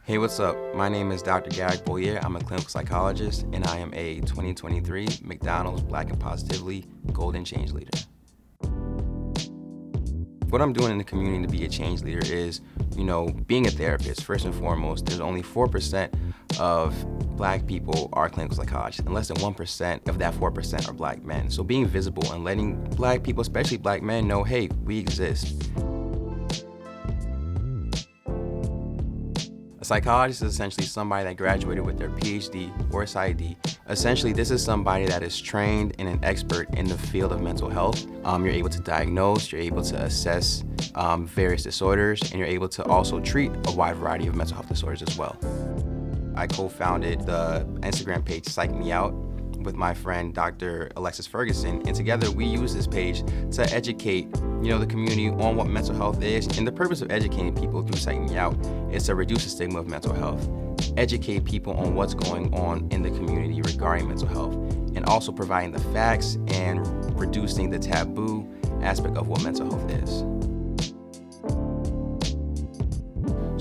Hey, what's up? My name is Dr. Garrick Beauliere. I'm a clinical psychologist, and I am a 2023 McDonald's Black and Positively Golden Change Leader. What I'm doing in the community to be a change leader is, being a therapist. First and foremost, there's only 4% of Black people are clinical psychologists, and less than 1% of that 4% are Black men. So being visible and letting Black people, especially Black men, know, hey, we exist. A psychologist is essentially somebody that graduated with their PhD or PsyD. Essentially, this is somebody that is trained and an expert in the field of mental health. You're able to diagnose, you're able to assess various disorders, and you're able to also treat a wide variety of mental health disorders as well. I co-founded the Instagram page Psych Me Out with my friend Dr. Alexis Ferguson, and together we use this page to educate the community on what mental health is. And the purpose of educating people through Psych Me Out is to reduce the stigma of mental health, educate people on what's going on in the community regarding mental health, and also providing the facts and reducing the taboo aspect of what mental health is.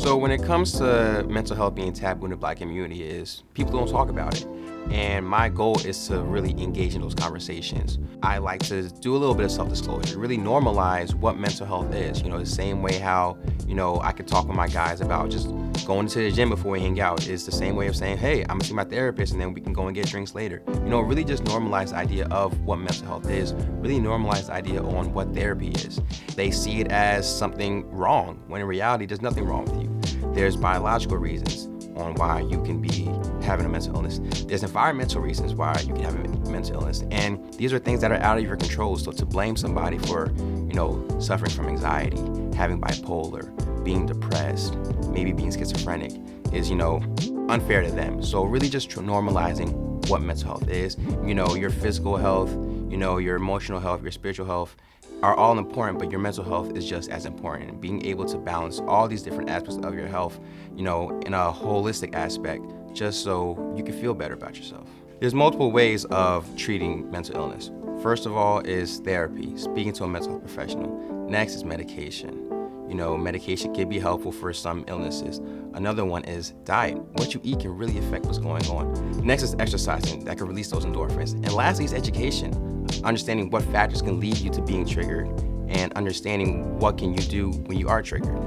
So when it comes to mental health being taboo in the Black community, is people don't talk about it. And my goal is to really engage in those conversations. I like to do a little bit of self-disclosure, really normalize what mental health is. The same way how, I could talk with my guys about just going to the gym before we hang out is the same way of saying, hey, I'm gonna see my therapist and then we can go and get drinks later. Really just normalize the idea of what mental health is, really normalize the idea on what therapy is. They see it as something wrong, when in reality, there's nothing wrong with you. There's biological reasons on why you can be having a mental illness. There's environmental reasons why you can have a mental illness. And these are things that are out of your control. So to blame somebody for, suffering from anxiety, having bipolar, being depressed, maybe being schizophrenic is, unfair to them. So really just normalizing what mental health is. Your physical health, your emotional health, your spiritual health are all important, but your mental health is just as important. And being able to balance all these different aspects of your health, in a holistic aspect, just so you can feel better about yourself. There's multiple ways of treating mental illness. First of all is therapy, speaking to a mental health professional. Next is medication. Medication can be helpful for some illnesses. Another one is diet. What you eat can really affect what's going on. Next is exercising, that can release those endorphins. And lastly is education, understanding what factors can lead you to being triggered and understanding what can you do when you are triggered.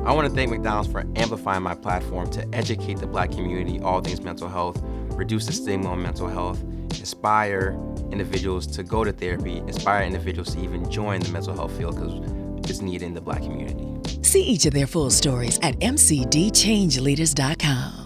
I want to thank McDonald's for amplifying my platform to educate the Black community all things mental health, reduce the stigma on mental health, inspire individuals to go to therapy, inspire individuals to even join the mental health field because it's needed in the Black community. See each of their full stories at mcdchangeleaders.com.